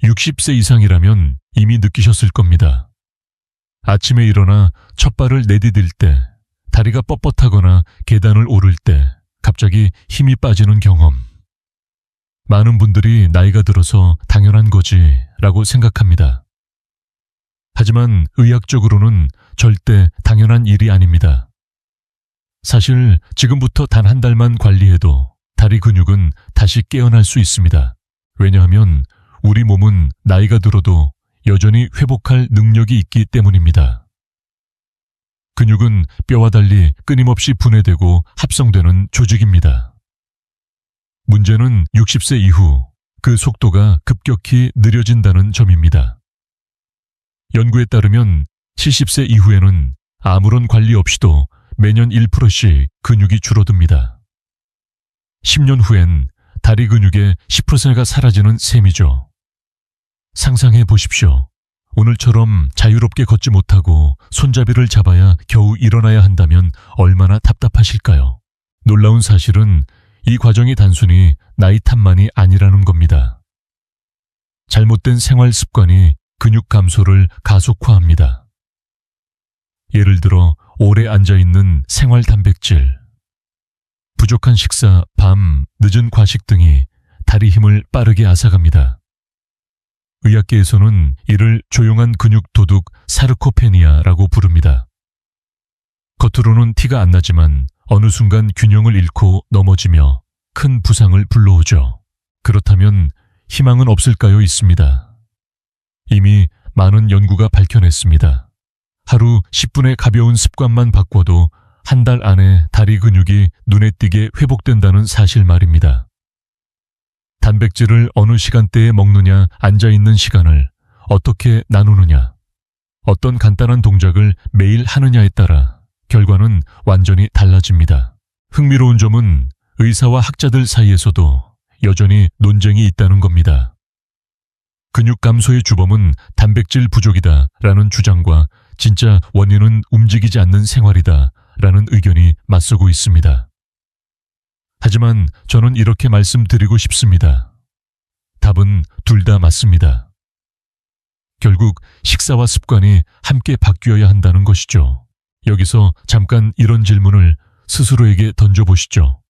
60세 이상이라면 이미 느끼셨을 겁니다. 아침에 일어나 첫 발을 내디딜 때, 다리가 뻣뻣하거나 계단을 오를 때 갑자기 힘이 빠지는 경험. 많은 분들이 나이가 들어서 당연한 거지 라고 생각합니다. 하지만 의학적으로는 절대 당연한 일이 아닙니다. 사실 지금부터 단 한 달만 관리해도 다리 근육은 다시 깨어날 수 있습니다. 왜냐하면 우리 몸은 나이가 들어도 여전히 회복할 능력이 있기 때문입니다. 근육은 뼈와 달리 끊임없이 분해되고 합성되는 조직입니다. 문제는 60세 이후 그 속도가 급격히 느려진다는 점입니다. 연구에 따르면 70세 이후에는 아무런 관리 없이도 매년 1%씩 근육이 줄어듭니다. 10년 후엔 다리 근육의 10%가 사라지는 셈이죠. 상상해 보십시오. 오늘처럼 자유롭게 걷지 못하고 손잡이를 잡아야 겨우 일어나야 한다면 얼마나 답답하실까요? 놀라운 사실은 이 과정이 단순히 나이 탓만이 아니라는 겁니다. 잘못된 생활 습관이 근육 감소를 가속화합니다. 예를 들어 오래 앉아있는 생활 단백질, 부족한 식사, 밤, 늦은 과식 등이 다리 힘을 빠르게 앗아갑니다. 의학계에서는 이를 조용한 근육 도둑 사르코페니아라고 부릅니다. 겉으로는 티가 안 나지만 어느 순간 균형을 잃고 넘어지며 큰 부상을 불러오죠. 그렇다면 희망은 없을까요? 있습니다. 이미 많은 연구가 밝혀냈습니다. 하루 10분의 가벼운 습관만 바꿔도 한 달 안에 다리 근육이 눈에 띄게 회복된다는 사실 말입니다. 단백질을 어느 시간대에 먹느냐, 앉아있는 시간을 어떻게 나누느냐, 어떤 간단한 동작을 매일 하느냐에 따라 결과는 완전히 달라집니다. 흥미로운 점은 의사와 학자들 사이에서도 여전히 논쟁이 있다는 겁니다. 근육 감소의 주범은 단백질 부족이다 라는 주장과 진짜 원인은 움직이지 않는 생활이다 라는 의견이 맞서고 있습니다. 하지만 저는 이렇게 말씀드리고 싶습니다. 답은 둘 다 맞습니다. 결국 식사와 습관이 함께 바뀌어야 한다는 것이죠. 여기서 잠깐 이런 질문을 스스로에게 던져보시죠.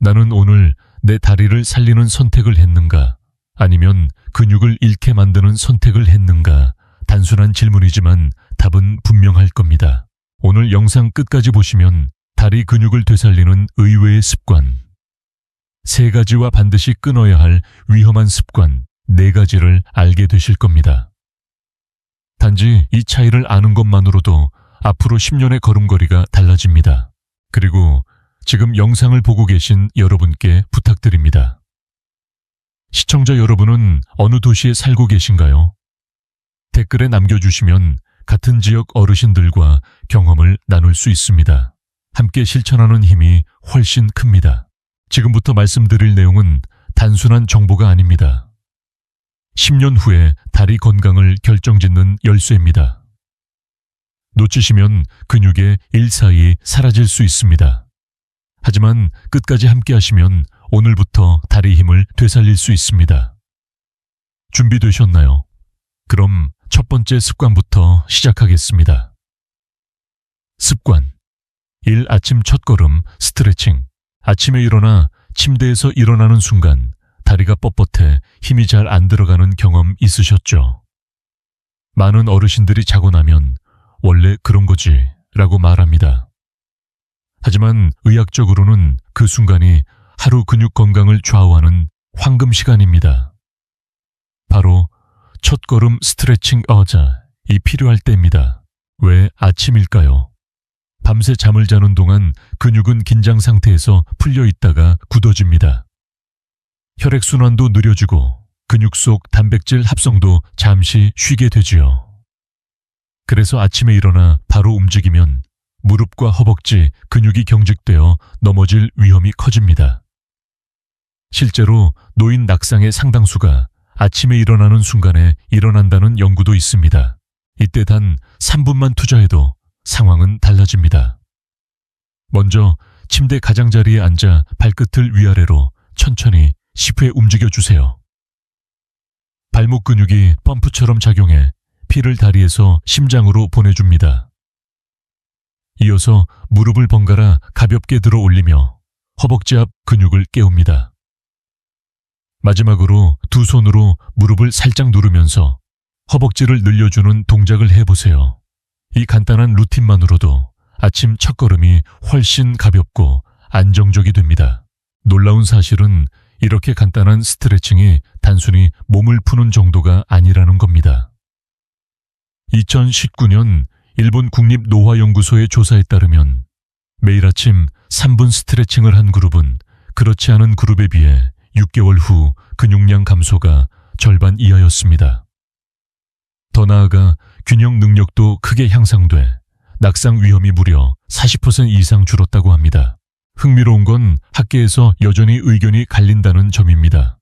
나는 오늘 내 다리를 살리는 선택을 했는가? 아니면 근육을 잃게 만드는 선택을 했는가? 단순한 질문이지만 답은 분명할 겁니다. 오늘 영상 끝까지 보시면 다리 근육을 되살리는 의외의 습관, 3가지와 반드시 끊어야 할 위험한 습관 4가지를 알게 되실 겁니다. 단지 이 차이를 아는 것만으로도 앞으로 10년의 걸음걸이가 달라집니다. 그리고 지금 영상을 보고 계신 여러분께 부탁드립니다. 시청자 여러분은 어느 도시에 살고 계신가요? 댓글에 남겨주시면 같은 지역 어르신들과 경험을 나눌 수 있습니다. 함께 실천하는 힘이 훨씬 큽니다. 지금부터 말씀드릴 내용은 단순한 정보가 아닙니다. 10년 후에 다리 건강을 결정짓는 열쇠입니다. 놓치시면 근육의 일사이 사라질 수 있습니다. 하지만 끝까지 함께 하시면 오늘부터 다리 힘을 되살릴 수 있습니다. 준비되셨나요? 그럼 첫 번째 습관부터 시작하겠습니다. 습관 1. 아침 첫걸음 스트레칭. 아침에 일어나 침대에서 일어나는 순간 다리가 뻣뻣해 힘이 잘 안 들어가는 경험 있으셨죠? 많은 어르신들이 자고 나면 원래 그런 거지 라고 말합니다. 하지만 의학적으로는 그 순간이 하루 근육 건강을 좌우하는 황금 시간입니다. 바로 첫걸음 스트레칭 이 필요할 때입니다. 왜 아침일까요? 밤새 잠을 자는 동안 근육은 긴장 상태에서 풀려 있다가 굳어집니다. 혈액순환도 느려지고 근육 속 단백질 합성도 잠시 쉬게 되지요. 그래서 아침에 일어나 바로 움직이면 무릎과 허벅지 근육이 경직되어 넘어질 위험이 커집니다. 실제로 노인 낙상의 상당수가 아침에 일어나는 순간에 일어난다는 연구도 있습니다. 이때 단 3분만 투자해도 상황은 달라집니다. 먼저 침대 가장자리에 앉아 발끝을 위아래로 천천히 10회 움직여주세요. 발목 근육이 펌프처럼 작용해 피를 다리에서 심장으로 보내줍니다. 이어서 무릎을 번갈아 가볍게 들어 올리며 허벅지 앞 근육을 깨웁니다. 마지막으로 두 손으로 무릎을 살짝 누르면서 허벅지를 늘려주는 동작을 해보세요. 이 간단한 루틴만으로도 아침 첫걸음이 훨씬 가볍고 안정적이 됩니다. 놀라운 사실은 이렇게 간단한 스트레칭이 단순히 몸을 푸는 정도가 아니라는 겁니다. 2019년 일본 국립노화연구소의 조사에 따르면 매일 아침 3분 스트레칭을 한 그룹은 그렇지 않은 그룹에 비해 6개월 후 근육량 감소가 절반 이하였습니다. 더 나아가 균형 능력도 크게 향상돼 낙상 위험이 무려 40% 이상 줄었다고 합니다. 흥미로운 건 학계에서 여전히 의견이 갈린다는 점입니다.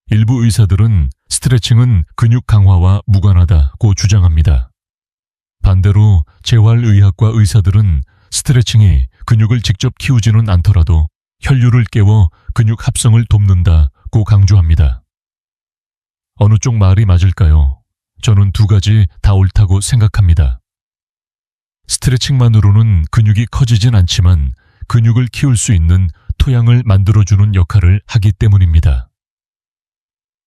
일부 의사들은 스트레칭은 근육 강화와 무관하다고 주장합니다. 반대로 재활의학과 의사들은 스트레칭이 근육을 직접 키우지는 않더라도 혈류를 깨워 근육 합성을 돕는다고 강조합니다. 어느 쪽 말이 맞을까요? 저는 두 가지 다 옳다고 생각합니다. 스트레칭만으로는 근육이 커지진 않지만 근육을 키울 수 있는 토양을 만들어주는 역할을 하기 때문입니다.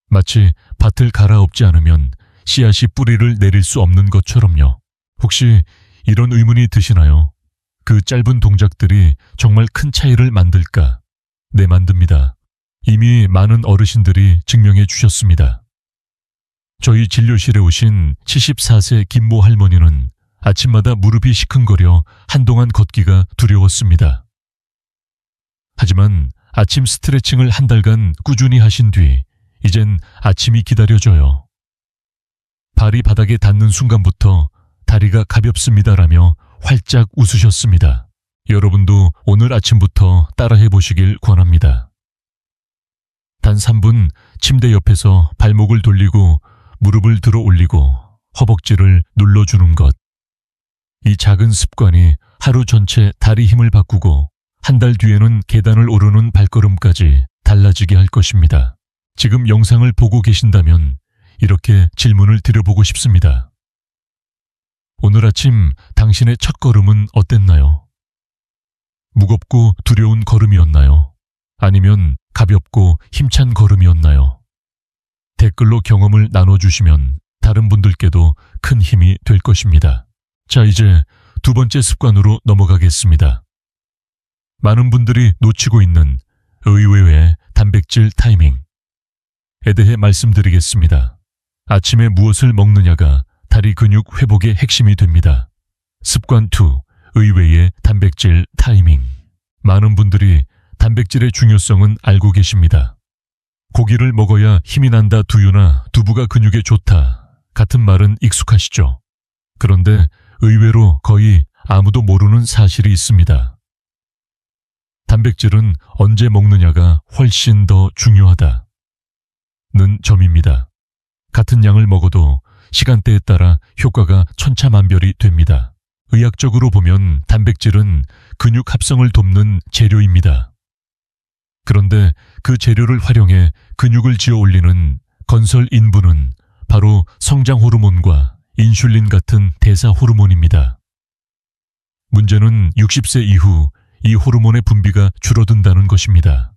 마치 밭을 갈아엎지 않으면 씨앗이 뿌리를 내릴 수 없는 것처럼요. 혹시 이런 의문이 드시나요? 그 짧은 동작들이 정말 큰 차이를 만들까? 네, 만듭니다. 이미 많은 어르신들이 증명해 주셨습니다. 저희 진료실에 오신 74세 김모 할머니는 아침마다 무릎이 시큰거려 한동안 걷기가 두려웠습니다. 하지만 아침 스트레칭을 한 달간 꾸준히 하신 뒤 이젠 아침이 기다려져요. 발이 바닥에 닿는 순간부터 다리가 가볍습니다라며 활짝 웃으셨습니다. 여러분도 오늘 아침부터 따라해 보시길 권합니다. 단 3분 침대 옆에서 발목을 돌리고 무릎을 들어 올리고 허벅지를 눌러주는 것. 이 작은 습관이 하루 전체 다리 힘을 바꾸고 한 달 뒤에는 계단을 오르는 발걸음까지 달라지게 할 것입니다. 지금 영상을 보고 계신다면 이렇게 질문을 드려보고 싶습니다. 오늘 아침 당신의 첫 걸음은 어땠나요? 무겁고 두려운 걸음이었나요? 아니면 가볍고 힘찬 걸음이었나요? 댓글로 경험을 나눠주시면 다른 분들께도 큰 힘이 될 것입니다. 자, 이제 두 번째 습관으로 넘어가겠습니다. 많은 분들이 놓치고 있는 의외의 단백질 타이밍에 대해 말씀드리겠습니다. 아침에 무엇을 먹느냐가 다리 근육 회복의 핵심이 됩니다. 습관 2. 의외의 단백질 타이밍. 많은 분들이 단백질의 중요성은 알고 계십니다. 고기를 먹어야 힘이 난다, 두유나 두부가 근육에 좋다 같은 말은 익숙하시죠? 그런데 의외로 거의 아무도 모르는 사실이 있습니다. 단백질은 언제 먹느냐가 훨씬 더 중요하다는 점입니다. 같은 양을 먹어도 시간대에 따라 효과가 천차만별이 됩니다. 의학적으로 보면 단백질은 근육 합성을 돕는 재료입니다. 그런데 그 재료를 활용해 근육을 지어 올리는 건설 인부는 바로 성장 호르몬과 인슐린 같은 대사 호르몬입니다. 문제는 60세 이후 이 호르몬의 분비가 줄어든다는 것입니다.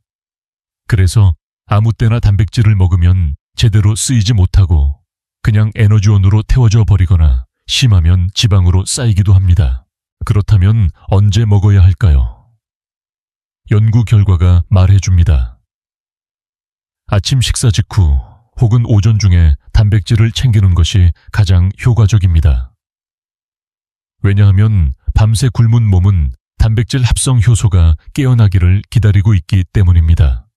그래서 아무 때나 단백질을 먹으면 제대로 쓰이지 못하고 그냥 에너지원으로 태워져 버리거나 심하면 지방으로 쌓이기도 합니다. 그렇다면 언제 먹어야 할까요? 연구 결과가 말해줍니다. 아침 식사 직후 혹은 오전 중에 단백질을 챙기는 것이 가장 효과적입니다. 왜냐하면 밤새 굶은 몸은 단백질 합성 효소가 깨어나기를 기다리고 있기 때문입니다.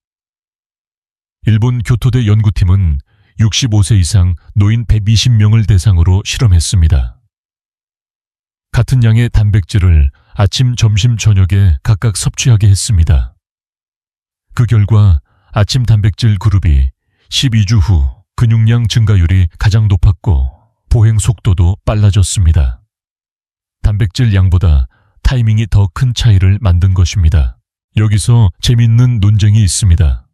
일본 교토대 연구팀은 65세 이상 노인 120명을 대상으로 실험했습니다. 같은 양의 단백질을 아침, 점심, 저녁에 각각 섭취하게 했습니다. 그 결과 아침 단백질 그룹이 12주 후 근육량 증가율이 가장 높았고 보행 속도도 빨라졌습니다. 단백질 양보다 타이밍이 더 큰 차이를 만든 것입니다. 여기서 재밌는 논쟁이 있습니다.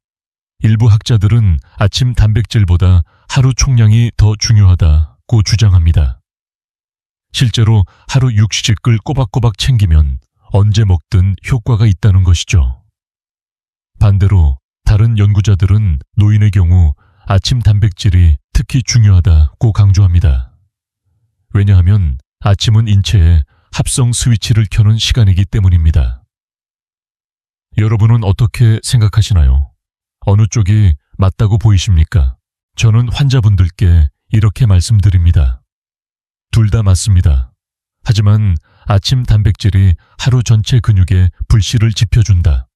일부 학자들은 아침 단백질보다 하루 총량이 더 중요하다고 주장합니다. 실제로 하루 육시직을 꼬박꼬박 챙기면 언제 먹든 효과가 있다는 것이죠. 반대로 다른 연구자들은 노인의 경우 아침 단백질이 특히 중요하다고 강조합니다. 왜냐하면 아침은 인체의 합성 스위치를 켜는 시간이기 때문입니다. 여러분은 어떻게 생각하시나요? 어느 쪽이 맞다고 보이십니까? 저는 환자분들께 이렇게 말씀드립니다. 둘 다 맞습니다. 하지만 아침 단백질이 하루 전체 근육에 불씨를 지펴준다.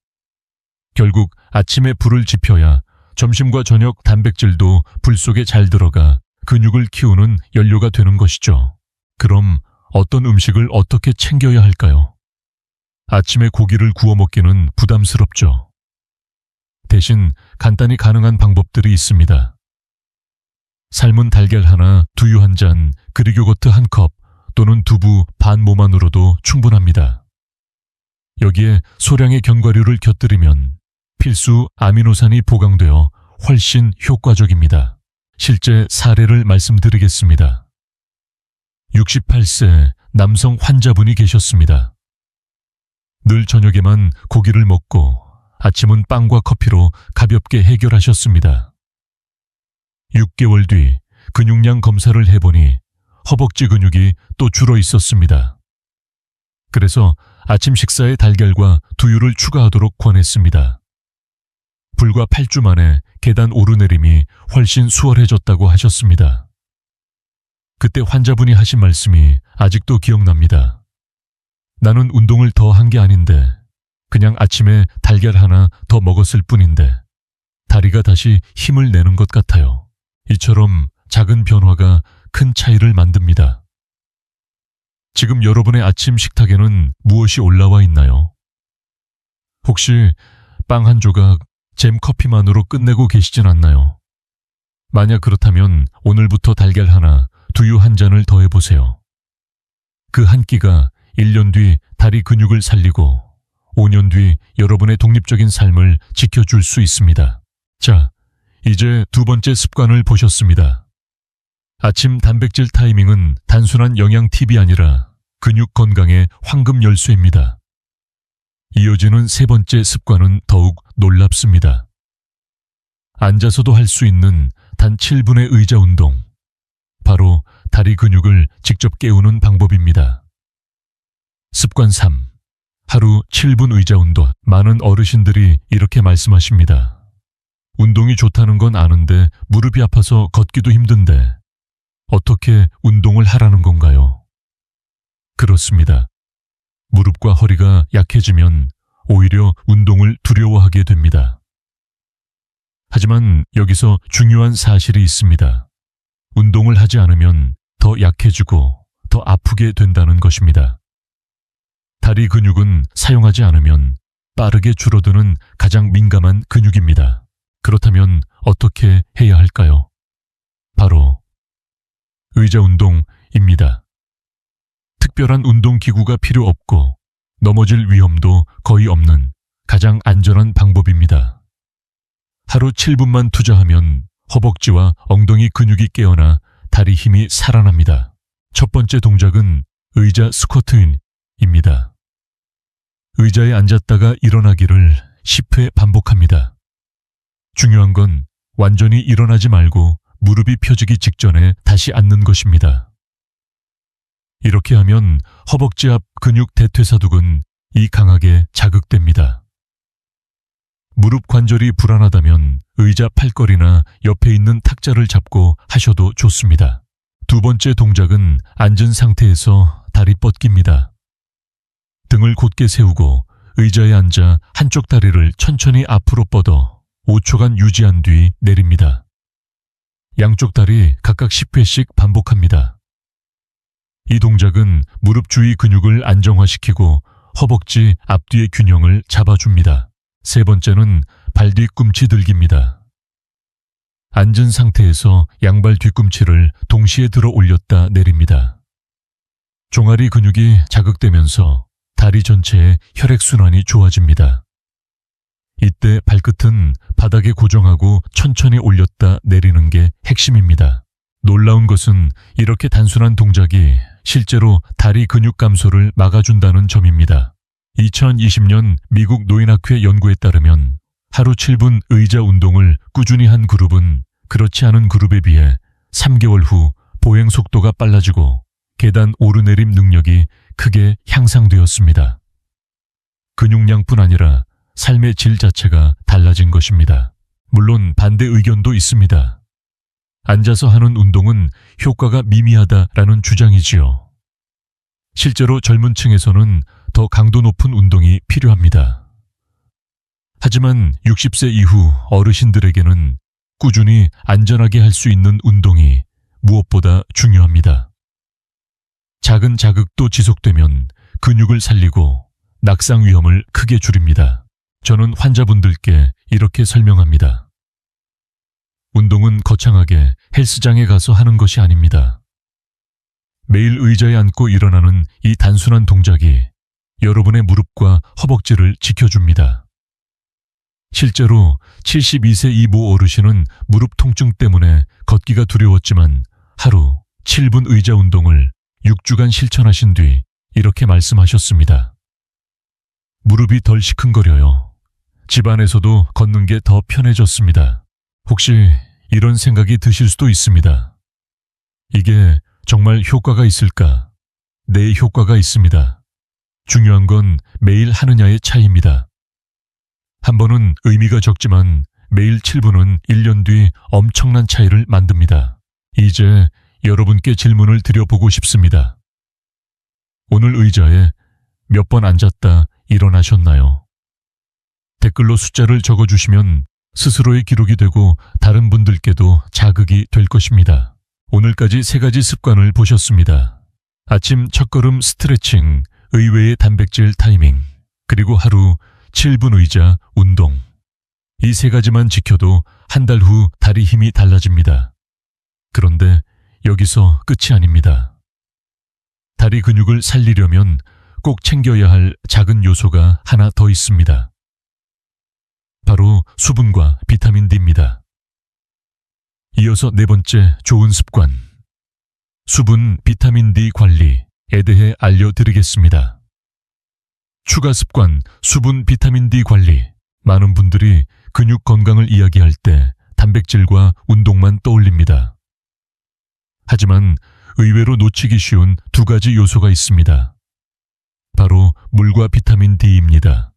결국 아침에 불을 지펴야 점심과 저녁 단백질도 불 속에 잘 들어가 근육을 키우는 연료가 되는 것이죠. 그럼 어떤 음식을 어떻게 챙겨야 할까요? 아침에 고기를 구워 먹기는 부담스럽죠. 대신 간단히 가능한 방법들이 있습니다. 삶은 달걀 하나, 두유 한 잔, 그릭 요거트 한 컵 또는 두부 반 모만으로도 충분합니다. 여기에 소량의 견과류를 곁들이면 필수 아미노산이 보강되어 훨씬 효과적입니다. 실제 사례를 말씀드리겠습니다. 68세 남성 환자분이 계셨습니다. 늘 저녁에만 고기를 먹고 아침은 빵과 커피로 가볍게 해결하셨습니다. 6개월 뒤 근육량 검사를 해보니 허벅지 근육이 또 줄어 있었습니다. 그래서 아침 식사에 달걀과 두유를 추가하도록 권했습니다. 불과 8주 만에 계단 오르내림이 훨씬 수월해졌다고 하셨습니다. 그때 환자분이 하신 말씀이 아직도 기억납니다. 나는 운동을 더 한 게 아닌데 그냥 아침에 달걀 하나 더 먹었을 뿐인데 다리가 다시 힘을 내는 것 같아요. 이처럼 작은 변화가 큰 차이를 만듭니다. 지금 여러분의 아침 식탁에는 무엇이 올라와 있나요? 혹시 빵 한 조각, 잼 커피만으로 끝내고 계시진 않나요? 만약 그렇다면 오늘부터 달걀 하나, 두유 한 잔을 더해보세요. 그 한 끼가 1년 뒤 다리 근육을 살리고 5년 뒤 여러분의 독립적인 삶을 지켜줄 수 있습니다. 자, 이제 두 번째 습관을 보셨습니다. 아침 단백질 타이밍은 단순한 영양 팁이 아니라 근육 건강의 황금 열쇠입니다. 이어지는 세 번째 습관은 더욱 놀랍습니다. 앉아서도 할 수 있는 단 7분의 의자 운동. 바로 다리 근육을 직접 깨우는 방법입니다. 습관 3. 하루 7분 의자 운동. 많은 어르신들이 이렇게 말씀하십니다. 운동이 좋다는 건 아는데 무릎이 아파서 걷기도 힘든데 어떻게 운동을 하라는 건가요? 그렇습니다. 무릎과 허리가 약해지면 오히려 운동을 두려워하게 됩니다. 하지만 여기서 중요한 사실이 있습니다. 운동을 하지 않으면 더 약해지고 더 아프게 된다는 것입니다. 다리 근육은 사용하지 않으면 빠르게 줄어드는 가장 민감한 근육입니다. 그렇다면 어떻게 해야 할까요? 바로 의자 운동입니다. 특별한 운동기구가 필요 없고 넘어질 위험도 거의 없는 가장 안전한 방법입니다. 하루 7분만 투자하면 허벅지와 엉덩이 근육이 깨어나 다리 힘이 살아납니다. 첫 번째 동작은 의자 스쿼트입니다. 의자에 앉았다가 일어나기를 10회 반복합니다. 중요한 건 완전히 일어나지 말고 무릎이 펴지기 직전에 다시 앉는 것입니다. 이렇게 하면 허벅지 앞 근육 대퇴사두근이 강하게 자극됩니다. 무릎 관절이 불안하다면 의자 팔걸이나 옆에 있는 탁자를 잡고 하셔도 좋습니다. 두 번째 동작은 앉은 상태에서 다리 뻗기입니다. 등을 곧게 세우고 의자에 앉아 한쪽 다리를 천천히 앞으로 뻗어 5초간 유지한 뒤 내립니다. 양쪽 다리 각각 10회씩 반복합니다. 이 동작은 무릎 주위 근육을 안정화시키고 허벅지 앞뒤의 균형을 잡아줍니다. 세 번째는 발 뒤꿈치 들기입니다. 앉은 상태에서 양발 뒤꿈치를 동시에 들어 올렸다 내립니다. 종아리 근육이 자극되면서 다리 전체의 혈액순환이 좋아집니다. 이때 발끝은 바닥에 고정하고 천천히 올렸다 내리는 게 핵심입니다. 놀라운 것은 이렇게 단순한 동작이 실제로 다리 근육 감소를 막아준다는 점입니다. 2020년 미국 노인학회 연구에 따르면 하루 7분 의자 운동을 꾸준히 한 그룹은 그렇지 않은 그룹에 비해 3개월 후 보행 속도가 빨라지고 계단 오르내림 능력이 크게 향상되었습니다. 근육량뿐 아니라 삶의 질 자체가 달라진 것입니다. 물론 반대 의견도 있습니다. 앉아서 하는 운동은 효과가 미미하다라는 주장이지요. 실제로 젊은 층에서는 더 강도 높은 운동이 필요합니다. 하지만 60세 이후 어르신들에게는 꾸준히 안전하게 할 수 있는 운동이 무엇보다 중요합니다. 작은 자극도 지속되면 근육을 살리고 낙상 위험을 크게 줄입니다. 저는 환자분들께 이렇게 설명합니다. 운동은 거창하게 헬스장에 가서 하는 것이 아닙니다. 매일 의자에 앉고 일어나는 이 단순한 동작이 여러분의 무릎과 허벅지를 지켜줍니다. 실제로 72세 이 모 어르신은 무릎 통증 때문에 걷기가 두려웠지만 하루 7분 의자 운동을 6주간 실천하신 뒤 이렇게 말씀하셨습니다. 무릎이 덜 시큰거려요. 집안에서도 걷는 게 더 편해졌습니다. 혹시 이런 생각이 드실 수도 있습니다. 이게 정말 효과가 있을까? 네, 효과가 있습니다. 중요한 건 매일 하느냐의 차이입니다. 한 번은 의미가 적지만 매일 7분은 1년 뒤 엄청난 차이를 만듭니다. 이제 여러분께 질문을 드려보고 싶습니다. 오늘 의자에 몇 번 앉았다 일어나셨나요? 댓글로 숫자를 적어주시면 스스로의 기록이 되고 다른 분들께도 자극이 될 것입니다. 오늘까지 3가지 습관을 보셨습니다. 아침 첫걸음 스트레칭, 의외의 단백질 타이밍, 그리고 하루 7분 의자 운동. 이 3가지만 지켜도 한 달 후 다리 힘이 달라집니다. 그런데 여기서 끝이 아닙니다. 다리 근육을 살리려면 꼭 챙겨야 할 작은 요소가 하나 더 있습니다. 바로 수분과 비타민 D입니다. 이어서 4번째 좋은 습관, 수분 비타민 D 관리에 대해 알려드리겠습니다. 추가 습관, 수분 비타민 D 관리. 많은 분들이 근육 건강을 이야기할 때 단백질과 운동만 떠올립니다. 하지만 의외로 놓치기 쉬운 2가지 요소가 있습니다. 바로 물과 비타민 D입니다.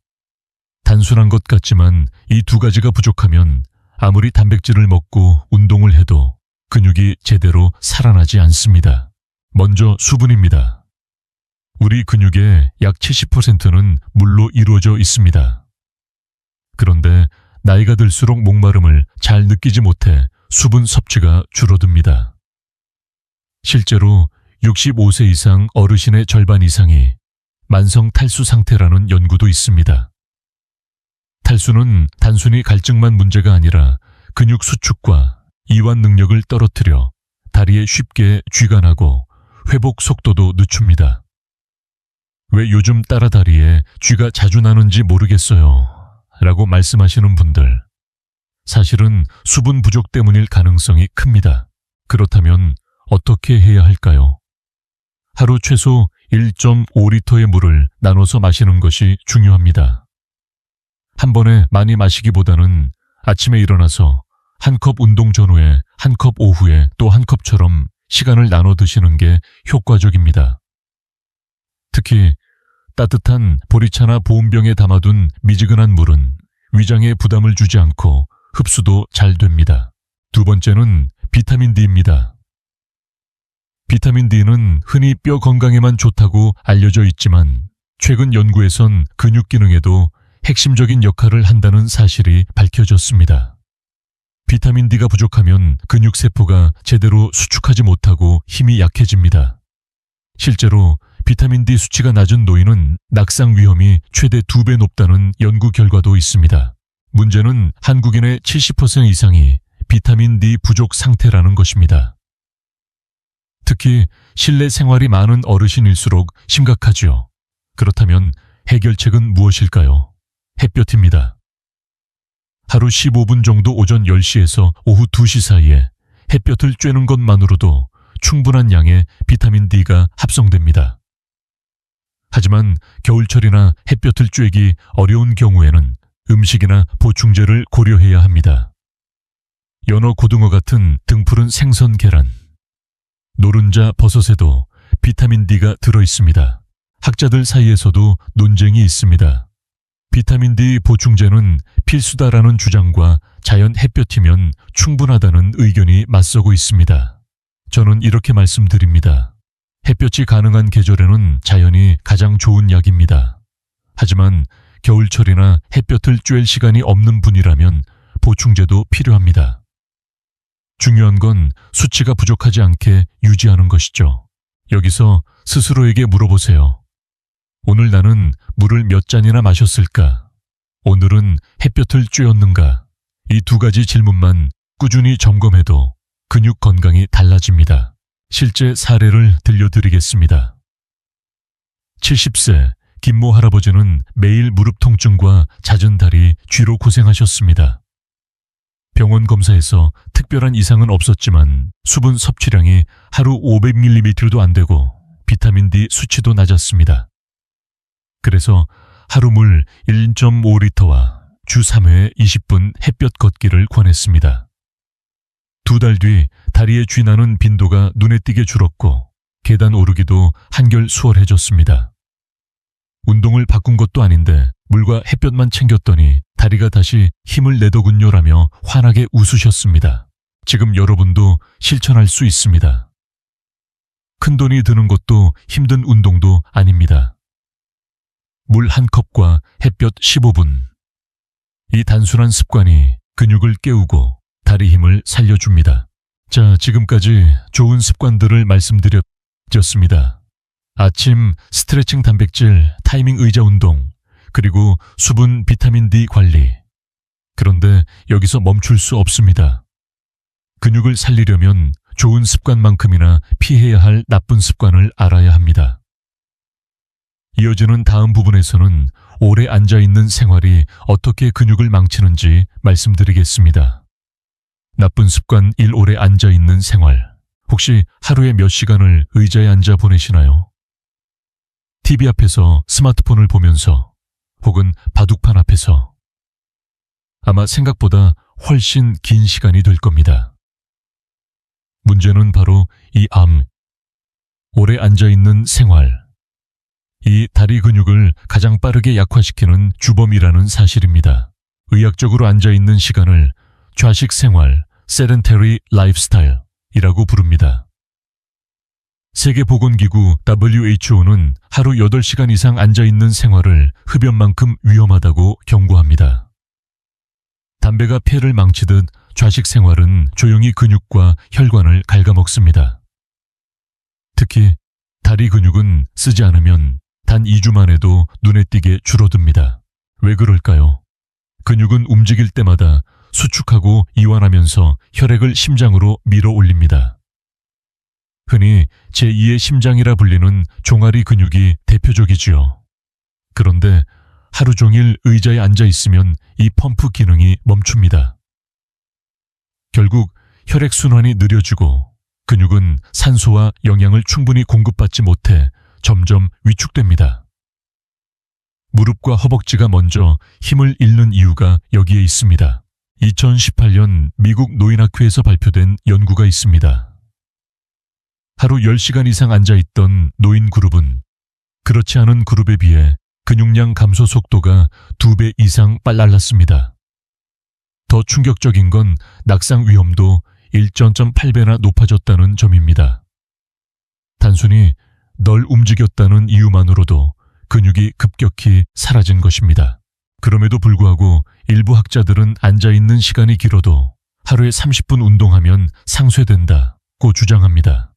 단순한 것 같지만 이 2가지가 부족하면 아무리 단백질을 먹고 운동을 해도 근육이 제대로 살아나지 않습니다. 먼저 수분입니다. 우리 근육의 약 70%는 물로 이루어져 있습니다. 그런데 나이가 들수록 목마름을 잘 느끼지 못해 수분 섭취가 줄어듭니다. 실제로 65세 이상 어르신의 절반 이상이 만성 탈수 상태라는 연구도 있습니다. 탈수는 단순히 갈증만 문제가 아니라 근육 수축과 이완 능력을 떨어뜨려 다리에 쉽게 쥐가 나고 회복 속도도 늦춥니다. 왜 요즘 따라 다리에 쥐가 자주 나는지 모르겠어요 라고 말씀하시는 분들, 사실은 수분 부족 때문일 가능성이 큽니다. 그렇다면 어떻게 해야 할까요? 하루 최소 1.5리터의 물을 나눠서 마시는 것이 중요합니다. 한 번에 많이 마시기보다는 아침에 일어나서 한 컵 운동 전후에 한 컵 오후에 또 한 컵처럼 시간을 나눠 드시는 게 효과적입니다. 특히 따뜻한 보리차나 보온병에 담아둔 미지근한 물은 위장에 부담을 주지 않고 흡수도 잘 됩니다. 2번째는 비타민 D입니다. 비타민 D는 흔히 뼈 건강에만 좋다고 알려져 있지만 최근 연구에선 근육 기능에도 핵심적인 역할을 한다는 사실이 밝혀졌습니다. 비타민 D가 부족하면 근육세포가 제대로 수축하지 못하고 힘이 약해집니다. 실제로 비타민 D 수치가 낮은 노인은 낙상 위험이 최대 2배 높다는 연구 결과도 있습니다. 문제는 한국인의 70% 이상이 비타민 D 부족 상태라는 것입니다. 특히 실내 생활이 많은 어르신일수록 심각하죠. 그렇다면 해결책은 무엇일까요? 햇볕입니다. 하루 15분 정도 오전 10시에서 오후 2시 사이에 햇볕을 쬐는 것만으로도 충분한 양의 비타민 D가 합성됩니다. 하지만 겨울철이나 햇볕을 쬐기 어려운 경우에는 음식이나 보충제를 고려해야 합니다. 연어, 고등어 같은 등푸른 생선, 계란, 노른자, 버섯에도 비타민 D가 들어있습니다. 학자들 사이에서도 논쟁이 있습니다. 비타민 D 보충제는 필수다라는 주장과 자연 햇볕이면 충분하다는 의견이 맞서고 있습니다. 저는 이렇게 말씀드립니다. 햇볕이 가능한 계절에는 자연이 가장 좋은 약입니다. 하지만 겨울철이나 햇볕을 쬐일 시간이 없는 분이라면 보충제도 필요합니다. 중요한 건 수치가 부족하지 않게 유지하는 것이죠. 여기서 스스로에게 물어보세요. 오늘 나는 물을 몇 잔이나 마셨을까? 오늘은 햇볕을 쬐었는가? 이 두 가지 질문만 꾸준히 점검해도 근육 건강이 달라집니다. 실제 사례를 들려드리겠습니다. 70세 김모 할아버지는 매일 무릎 통증과 잦은 다리, 쥐로 고생하셨습니다. 병원 검사에서 특별한 이상은 없었지만 수분 섭취량이 하루 500ml도 안 되고 비타민 D 수치도 낮았습니다. 그래서 하루 물 1.5리터와 주 3회 20분 햇볕 걷기를 권했습니다. 2달 뒤 다리에 쥐 나는 빈도가 눈에 띄게 줄었고 계단 오르기도 한결 수월해졌습니다. 운동을 바꾼 것도 아닌데 물과 햇볕만 챙겼더니 다리가 다시 힘을 내더군요라며 환하게 웃으셨습니다. 지금 여러분도 실천할 수 있습니다. 큰돈이 드는 것도 힘든 운동도 아닙니다. 물 한 컵과 햇볕 15분. 이 단순한 습관이 근육을 깨우고 다리 힘을 살려줍니다. 자, 지금까지 좋은 습관들을 말씀드렸습니다. 아침 스트레칭, 단백질, 타이밍 의자 운동, 그리고 수분, 비타민 D 관리. 그런데 여기서 멈출 수 없습니다. 근육을 살리려면 좋은 습관만큼이나 피해야 할 나쁜 습관을 알아야 합니다. 이어지는 다음 부분에서는 오래 앉아있는 생활이 어떻게 근육을 망치는지 말씀드리겠습니다. 나쁜 습관 1. 오래 앉아있는 생활. 혹시 하루에 몇 시간을 의자에 앉아 보내시나요? TV 앞에서 스마트폰을 보면서 혹은 바둑판 앞에서. 아마 생각보다 훨씬 긴 시간이 될 겁니다. 문제는 바로 이 오래 앉아있는 생활. 이 다리 근육을 가장 빠르게 약화시키는 주범이라는 사실입니다. 의학적으로 앉아있는 시간을 좌식 생활, sedentary lifestyle이라고 부릅니다. 세계보건기구 WHO는 하루 8시간 이상 앉아있는 생활을 흡연만큼 위험하다고 경고합니다. 담배가 폐를 망치듯 좌식 생활은 조용히 근육과 혈관을 갉아먹습니다. 특히 다리 근육은 쓰지 않으면 단 2주만 해도 눈에 띄게 줄어듭니다. 왜 그럴까요? 근육은 움직일 때마다 수축하고 이완하면서 혈액을 심장으로 밀어 올립니다. 흔히 제2의 심장이라 불리는 종아리 근육이 대표적이지요. 그런데 하루 종일 의자에 앉아 있으면 이 펌프 기능이 멈춥니다. 결국 혈액순환이 느려지고 근육은 산소와 영양을 충분히 공급받지 못해 점점 위축됩니다. 무릎과 허벅지가 먼저 힘을 잃는 이유가 여기에 있습니다. 2018년 미국 노인학회에서 발표된 연구가 있습니다. 하루 10시간 이상 앉아있던 노인 그룹은 그렇지 않은 그룹에 비해 근육량 감소 속도가 2배 이상 빨랐습니다. 더 충격적인 건 낙상 위험도 1.8배나 높아졌다는 점입니다. 단순히 널 움직였다는 이유만으로도 근육이 급격히 사라진 것입니다. 그럼에도 불구하고 일부 학자들은 앉아있는 시간이 길어도 하루에 30분 운동하면 상쇄된다고 주장합니다.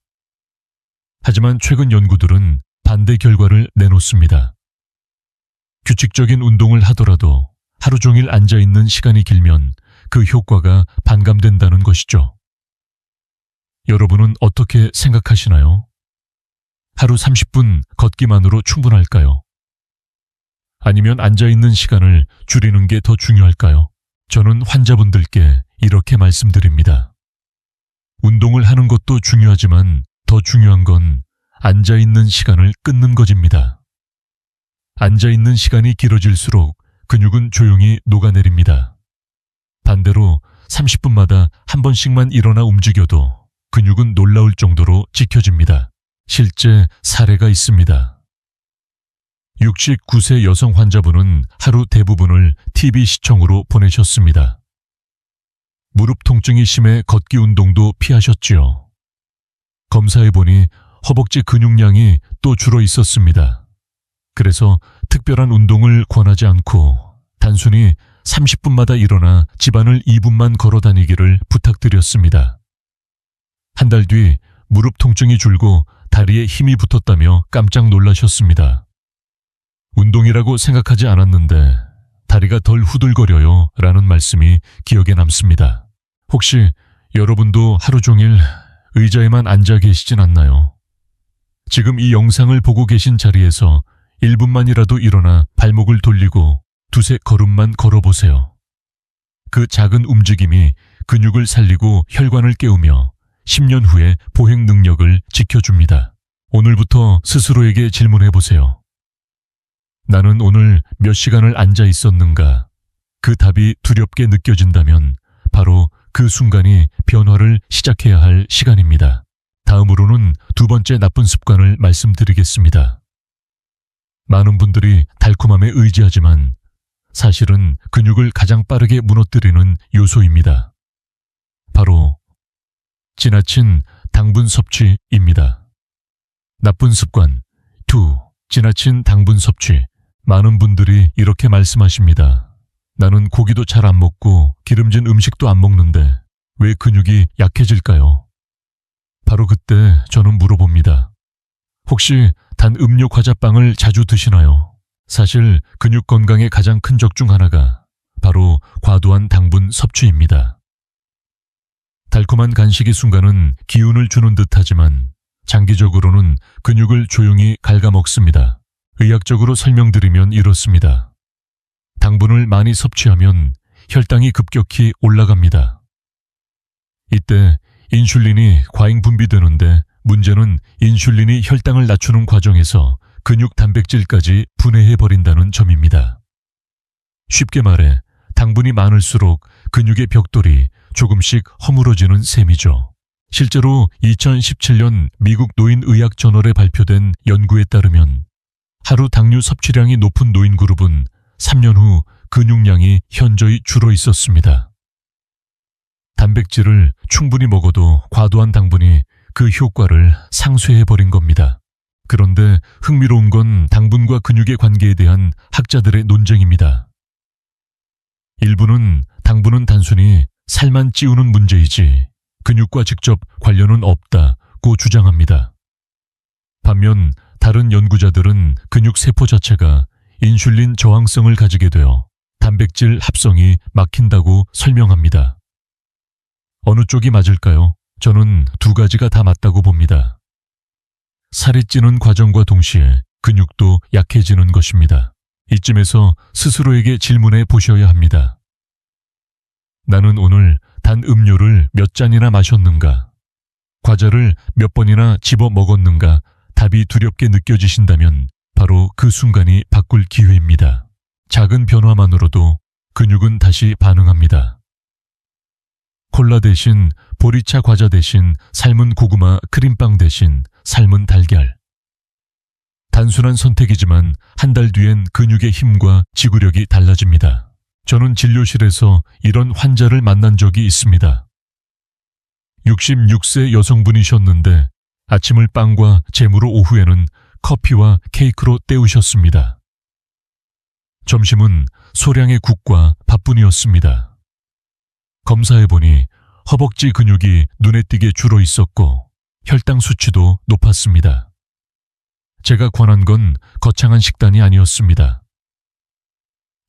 하지만 최근 연구들은 반대 결과를 내놓습니다. 규칙적인 운동을 하더라도 하루 종일 앉아있는 시간이 길면 그 효과가 반감된다는 것이죠. 여러분은 어떻게 생각하시나요? 하루 30분 걷기만으로 충분할까요? 아니면 앉아있는 시간을 줄이는 게 더 중요할까요? 저는 환자분들께 이렇게 말씀드립니다. 운동을 하는 것도 중요하지만 더 중요한 건 앉아있는 시간을 끊는 것입니다. 앉아있는 시간이 길어질수록 근육은 조용히 녹아내립니다. 반대로 30분마다 한 번씩만 일어나 움직여도 근육은 놀라울 정도로 지켜집니다. 실제 사례가 있습니다. 69세 여성 환자분은 하루 대부분을 TV 시청으로 보내셨습니다. 무릎 통증이 심해 걷기 운동도 피하셨지요. 검사해보니 허벅지 근육량이 또 줄어 있었습니다. 그래서 특별한 운동을 권하지 않고 단순히 30분마다 일어나 집안을 2분만 걸어 다니기를 부탁드렸습니다. 한 달 뒤 무릎 통증이 줄고 다리에 힘이 붙었다며 깜짝 놀라셨습니다. 운동이라고 생각하지 않았는데 다리가 덜 후들거려요 라는 말씀이 기억에 남습니다. 혹시 여러분도 하루 종일 의자에만 앉아 계시진 않나요? 지금 이 영상을 보고 계신 자리에서 1분만이라도 일어나 발목을 돌리고 두세 걸음만 걸어보세요. 그 작은 움직임이 근육을 살리고 혈관을 깨우며 10년 후에 보행 능력을 지켜줍니다. 오늘부터 스스로에게 질문해보세요. 나는 오늘 몇 시간을 앉아 있었는가? 그 답이 두렵게 느껴진다면 바로 그 순간이 변화를 시작해야 할 시간입니다. 다음으로는 두 번째 나쁜 습관을 말씀드리겠습니다. 많은 분들이 달콤함에 의지하지만 사실은 근육을 가장 빠르게 무너뜨리는 요소입니다. 바로 지나친 당분 섭취입니다. 나쁜 습관 2. 지나친 당분 섭취. 많은 분들이 이렇게 말씀하십니다. 나는 고기도 잘 안 먹고 기름진 음식도 안 먹는데 왜 근육이 약해질까요? 바로 그때 저는 물어봅니다. 혹시 단 음료 과자빵을 자주 드시나요? 사실 근육 건강의 가장 큰 적 중 하나가 바로 과도한 당분 섭취입니다. 달콤한 간식의 순간은 기운을 주는 듯하지만 장기적으로는 근육을 조용히 갉아먹습니다. 의학적으로 설명드리면 이렇습니다. 당분을 많이 섭취하면 혈당이 급격히 올라갑니다. 이때 인슐린이 과잉 분비되는데 문제는 인슐린이 혈당을 낮추는 과정에서 근육 단백질까지 분해해버린다는 점입니다. 쉽게 말해 당분이 많을수록 근육의 벽돌이 조금씩 허물어지는 셈이죠. 실제로 2017년 미국 노인의학저널에 발표된 연구에 따르면 하루 당류 섭취량이 높은 노인 그룹은 3년 후 근육량이 현저히 줄어 있었습니다. 단백질을 충분히 먹어도 과도한 당분이 그 효과를 상쇄해버린 겁니다. 그런데 흥미로운 건 당분과 근육의 관계에 대한 학자들의 논쟁입니다. 일부는 당분은 단순히 살만 찌우는 문제이지 근육과 직접 관련은 없다고 주장합니다. 반면 다른 연구자들은 근육 세포 자체가 인슐린 저항성을 가지게 되어 단백질 합성이 막힌다고 설명합니다. 어느 쪽이 맞을까요? 저는 두 가지가 다 맞다고 봅니다. 살이 찌는 과정과 동시에 근육도 약해지는 것입니다. 이쯤에서 스스로에게 질문해 보셔야 합니다. 나는 오늘 단 음료를 몇 잔이나 마셨는가? 과자를 몇 번이나 집어 먹었는가? 답이 두렵게 느껴지신다면 바로 그 순간이 바꿀 기회입니다. 작은 변화만으로도 근육은 다시 반응합니다. 콜라 대신 보리차 과자 대신 삶은 고구마 크림빵 대신 삶은 달걀. 단순한 선택이지만 한 달 뒤엔 근육의 힘과 지구력이 달라집니다. 저는 진료실에서 이런 환자를 만난 적이 있습니다. 66세 여성분이셨는데 아침을 빵과 잼으로 오후에는 커피와 케이크로 때우셨습니다. 점심은 소량의 국과 밥뿐이었습니다. 검사해보니 허벅지 근육이 눈에 띄게 줄어 있었고 혈당 수치도 높았습니다. 제가 권한 건 거창한 식단이 아니었습니다.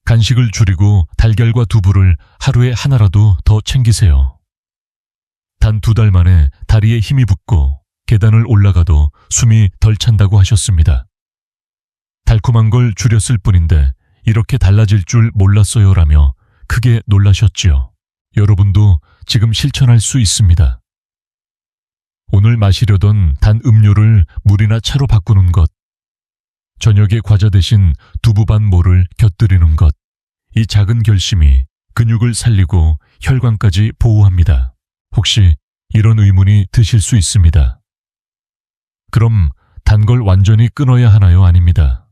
간식을 줄이고 달걀과 두부를 하루에 하나라도 더 챙기세요. 단 2달 만에 다리에 힘이 붙고 계단을 올라가도 숨이 덜 찬다고 하셨습니다. 달콤한 걸 줄였을 뿐인데 이렇게 달라질 줄 몰랐어요라며 크게 놀라셨지요. 여러분도 지금 실천할 수 있습니다. 오늘 마시려던 단 음료를 물이나 차로 바꾸는 것, 저녁에 과자 대신 두부 반 모를 곁들이는 것, 이 작은 결심이 근육을 살리고 혈관까지 보호합니다. 혹시 이런 의문이 드실 수 있습니다. 그럼 단 걸 완전히 끊어야 하나요? 아닙니다.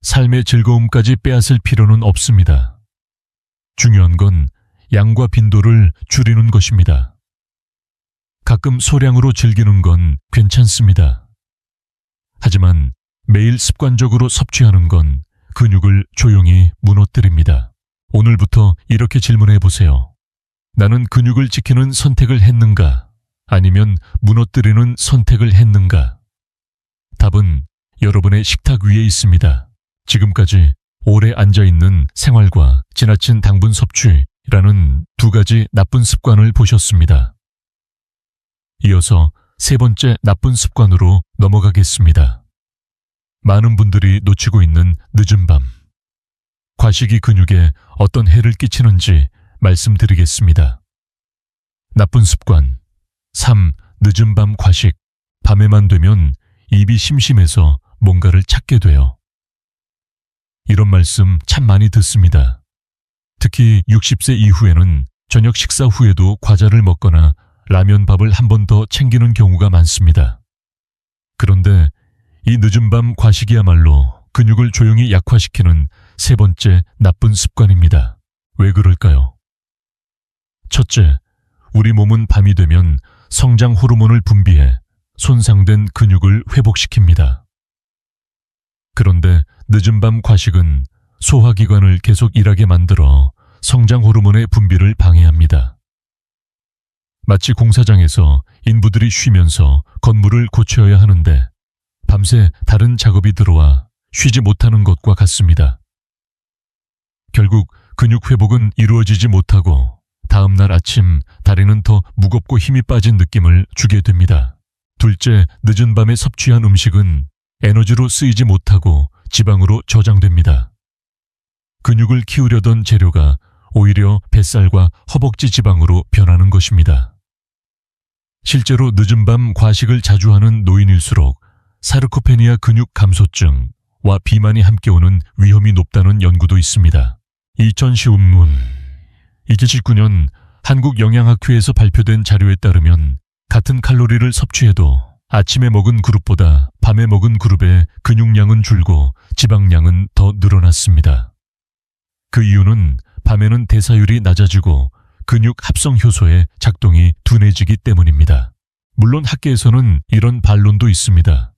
삶의 즐거움까지 빼앗을 필요는 없습니다. 중요한 건 양과 빈도를 줄이는 것입니다. 가끔 소량으로 즐기는 건 괜찮습니다. 하지만 매일 습관적으로 섭취하는 건 근육을 조용히 무너뜨립니다. 오늘부터 이렇게 질문해 보세요. 나는 근육을 지키는 선택을 했는가? 아니면 무너뜨리는 선택을 했는가? 답은 여러분의 식탁 위에 있습니다. 지금까지 오래 앉아있는 생활과 지나친 당분 섭취라는 두 가지 나쁜 습관을 보셨습니다. 이어서 세 번째 나쁜 습관으로 넘어가겠습니다. 많은 분들이 놓치고 있는 늦은 밤. 과식이 근육에 어떤 해를 끼치는지 말씀드리겠습니다. 나쁜 습관 3. 늦은 밤 과식. 밤에만 되면 입이 심심해서 뭔가를 찾게 돼요. 이런 말씀 참 많이 듣습니다. 특히 60세 이후에는 저녁 식사 후에도 과자를 먹거나 라면 밥을 한 번 더 챙기는 경우가 많습니다. 그런데 이 늦은 밤 과식이야말로 근육을 조용히 약화시키는 세 번째 나쁜 습관입니다. 왜 그럴까요? 첫째, 우리 몸은 밤이 되면 성장 호르몬을 분비해 손상된 근육을 회복시킵니다. 그런데 늦은 밤 과식은 소화기관을 계속 일하게 만들어 성장 호르몬의 분비를 방해합니다. 마치 공사장에서 인부들이 쉬면서 건물을 고쳐야 하는데 밤새 다른 작업이 들어와 쉬지 못하는 것과 같습니다. 결국 근육 회복은 이루어지지 못하고 다음날 아침 다리는 더 무겁고 힘이 빠진 느낌을 주게 됩니다. 둘째, 늦은 밤에 섭취한 음식은 에너지로 쓰이지 못하고 지방으로 저장됩니다. 근육을 키우려던 재료가 오히려 뱃살과 허벅지 지방으로 변하는 것입니다. 실제로 늦은 밤 과식을 자주 하는 노인일수록 사르코페니아 근육 감소증과 비만이 함께 오는 위험이 높다는 연구도 있습니다. 2019년 한국영양학회에서 발표된 자료에 따르면 같은 칼로리를 섭취해도 아침에 먹은 그룹보다 밤에 먹은 그룹의 근육량은 줄고 지방량은 더 늘어났습니다. 그 이유는 밤에는 대사율이 낮아지고 근육 합성 효소의 작동이 둔해지기 때문입니다. 물론 학계에서는 이런 반론도 있습니다.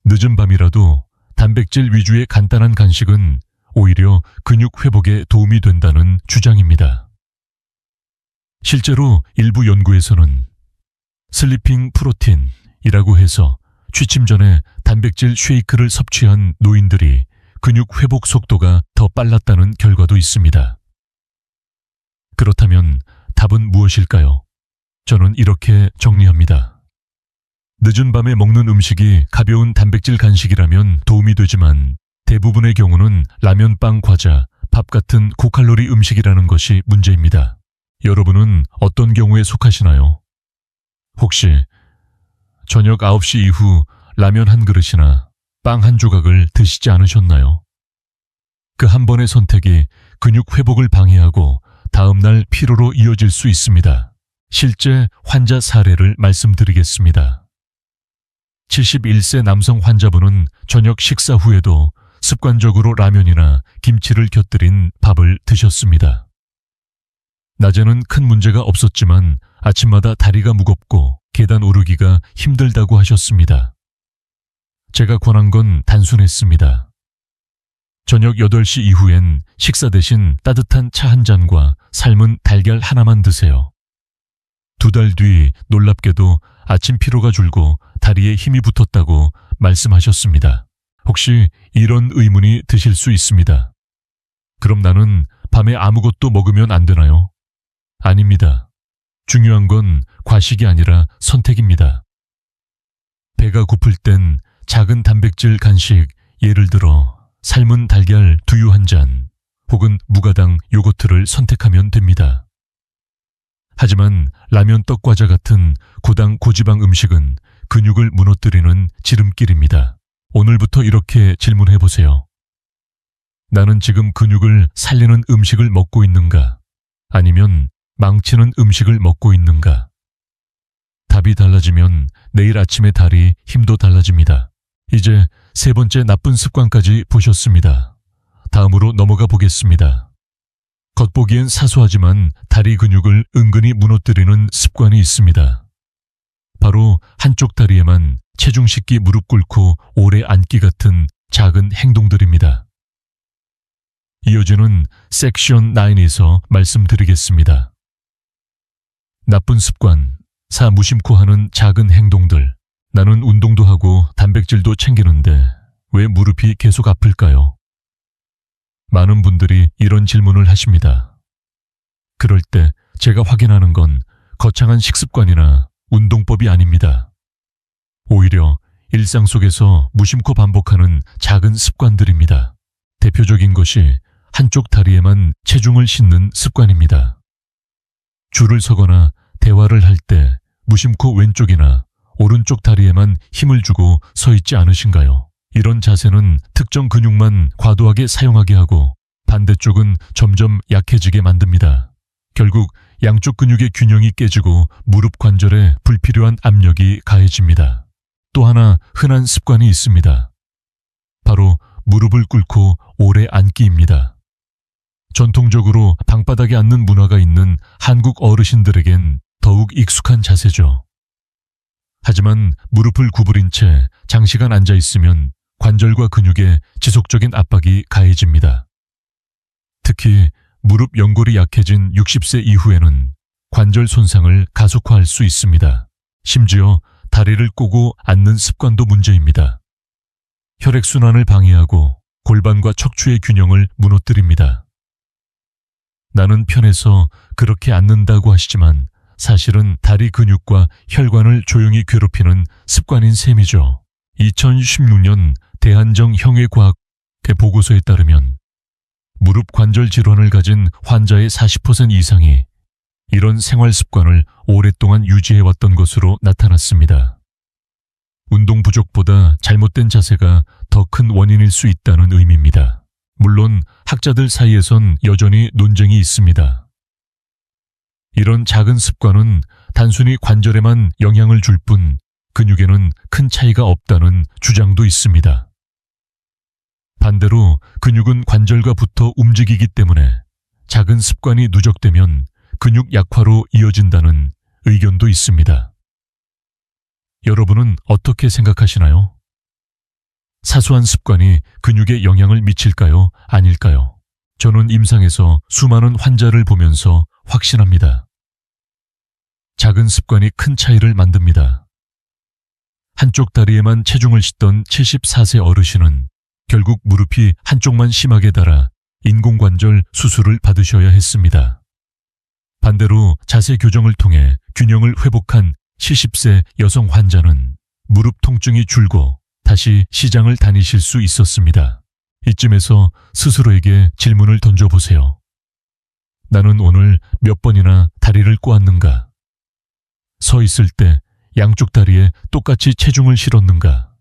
늦은 밤이라도 단백질 위주의 간단한 간식은 오히려 근육 회복에 도움이 된다는 주장입니다. 실제로 일부 연구에서는 슬리핑 프로틴이라고 해서 취침 전에 단백질 쉐이크를 섭취한 노인들이 근육 회복 속도가 더 빨랐다는 결과도 있습니다. 그렇다면 답은 무엇일까요? 저는 이렇게 정리합니다. 늦은 밤에 먹는 음식이 가벼운 단백질 간식이라면 도움이 되지만 대부분의 경우는 라면, 빵, 과자, 밥 같은 고칼로리 음식이라는 것이 문제입니다. 여러분은 어떤 경우에 속하시나요? 혹시 저녁 9시 이후 라면 한 그릇이나 빵 한 조각을 드시지 않으셨나요? 그 한 번의 선택이 근육 회복을 방해하고 다음날 피로로 이어질 수 있습니다. 실제 환자 사례를 말씀드리겠습니다. 71세 남성 환자분은 저녁 식사 후에도 습관적으로 라면이나 김치를 곁들인 밥을 드셨습니다. 낮에는 큰 문제가 없었지만 아침마다 다리가 무겁고 계단 오르기가 힘들다고 하셨습니다. 제가 권한 건 단순했습니다. 저녁 8시 이후엔 식사 대신 따뜻한 차 한 잔과 삶은 달걀 하나만 드세요. 2달 뒤 놀랍게도 아침 피로가 줄고 다리에 힘이 붙었다고 말씀하셨습니다. 혹시 이런 의문이 드실 수 있습니다. 그럼 나는 밤에 아무것도 먹으면 안 되나요? 아닙니다. 중요한 건 과식이 아니라 선택입니다. 배가 고플 땐 작은 단백질 간식, 예를 들어 삶은 달걀 두유 한 잔 혹은 무가당 요거트를 선택하면 됩니다. 하지만 라면, 떡, 과자 같은 고당, 고지방 음식은 근육을 무너뜨리는 지름길입니다. 오늘부터 이렇게 질문해 보세요. 나는 지금 근육을 살리는 음식을 먹고 있는가? 아니면 망치는 음식을 먹고 있는가? 답이 달라지면 내일 아침에 다리 힘도 달라집니다. 이제 세 번째 나쁜 습관까지 보셨습니다. 다음으로 넘어가 보겠습니다. 겉보기엔 사소하지만 다리 근육을 은근히 무너뜨리는 습관이 있습니다. 바로 한쪽 다리에만 체중 싣기, 무릎 꿇고 오래 앉기 같은 작은 행동들입니다. 이어지는 섹션 9에서 말씀드리겠습니다. 나쁜 습관 4. 무심코 하는 작은 행동들. 나는 운동도 하고 단백질도 챙기는데 왜 무릎이 계속 아플까요? 많은 분들이 이런 질문을 하십니다. 그럴 때 제가 확인하는 건 거창한 식습관이나 운동법이 아닙니다. 오히려 일상 속에서 무심코 반복하는 작은 습관들입니다. 대표적인 것이 한쪽 다리에만 체중을 싣는 습관입니다. 줄을 서거나 대화를 할 때 무심코 왼쪽이나 오른쪽 다리에만 힘을 주고 서 있지 않으신가요? 이런 자세는 특정 근육만 과도하게 사용하게 하고 반대쪽은 점점 약해지게 만듭니다. 결국 양쪽 근육의 균형이 깨지고 무릎 관절에 불필요한 압력이 가해집니다. 또 하나 흔한 습관이 있습니다. 바로 무릎을 꿇고 오래 앉기입니다. 전통적으로 방바닥에 앉는 문화가 있는 한국 어르신들에겐 더욱 익숙한 자세죠. 하지만 무릎을 구부린 채 장시간 앉아 있으면 관절과 근육에 지속적인 압박이 가해집니다. 특히 무릎 연골이 약해진 60세 이후에는 관절 손상을 가속화할 수 있습니다. 심지어 다리를 꼬고 앉는 습관도 문제입니다. 혈액순환을 방해하고 골반과 척추의 균형을 무너뜨립니다. 나는 편해서 그렇게 앉는다고 하시지만 사실은 다리 근육과 혈관을 조용히 괴롭히는 습관인 셈이죠. 2016년 대한정형외과학회 보고서에 따르면 무릎 관절 질환을 가진 환자의 40% 이상이 이런 생활 습관을 오랫동안 유지해왔던 것으로 나타났습니다. 운동 부족보다 잘못된 자세가 더 큰 원인일 수 있다는 의미입니다. 물론 학자들 사이에선 여전히 논쟁이 있습니다. 이런 작은 습관은 단순히 관절에만 영향을 줄 뿐 근육에는 큰 차이가 없다는 주장도 있습니다. 반대로 근육은 관절과 붙어 움직이기 때문에 작은 습관이 누적되면 근육 약화로 이어진다는 의견도 있습니다. 여러분은 어떻게 생각하시나요? 사소한 습관이 근육에 영향을 미칠까요? 아닐까요? 저는 임상에서 수많은 환자를 보면서 확신합니다. 작은 습관이 큰 차이를 만듭니다. 한쪽 다리에만 체중을 싣던 74세 어르신은 결국 무릎이 한쪽만 심하게 닳아 인공관절 수술을 받으셔야 했습니다. 반대로 자세 교정을 통해 균형을 회복한 70세 여성 환자는 무릎 통증이 줄고 다시 시장을 다니실 수 있었습니다. 이쯤에서 스스로에게 질문을 던져보세요. 나는 오늘 몇 번이나 다리를 꼬았는가? 서 있을 때 양쪽 다리에 똑같이 체중을 실었는가?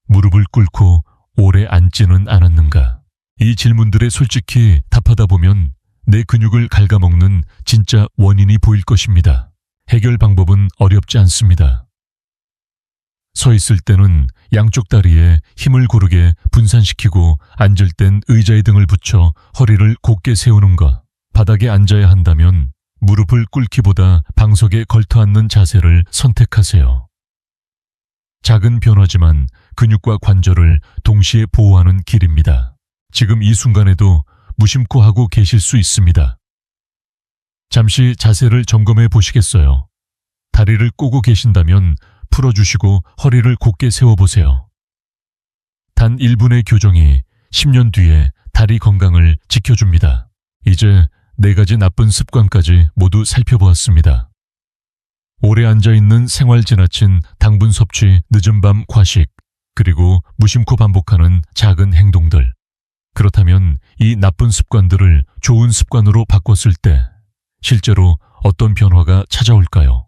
무릎을 꿇고 오래 앉지는 않았는가? 이 질문들에 솔직히 답하다 보면 내 근육을 갉아먹는 진짜 원인이 보일 것입니다. 해결 방법은 어렵지 않습니다. 서 있을 때는 양쪽 다리에 힘을 고르게 분산시키고 앉을 땐 의자에 등을 붙여 허리를 곧게 세우는 것. 바닥에 앉아야 한다면 무릎을 꿇기보다 방석에 걸터앉는 자세를 선택하세요. 작은 변화지만 근육과 관절을 동시에 보호하는 길입니다. 지금 이 순간에도 무심코 하고 계실 수 있습니다. 잠시 자세를 점검해 보시겠어요? 다리를 꼬고 계신다면 풀어주시고 허리를 곧게 세워보세요. 단 1분의 교정이 10년 뒤에 다리 건강을 지켜줍니다. 이제 4가지 나쁜 습관까지 모두 살펴보았습니다. 오래 앉아있는 생활 지나친 당분 섭취, 늦은 밤 과식, 그리고 무심코 반복하는 작은 행동들. 그렇다면 이 나쁜 습관들을 좋은 습관으로 바꿨을 때 실제로 어떤 변화가 찾아올까요?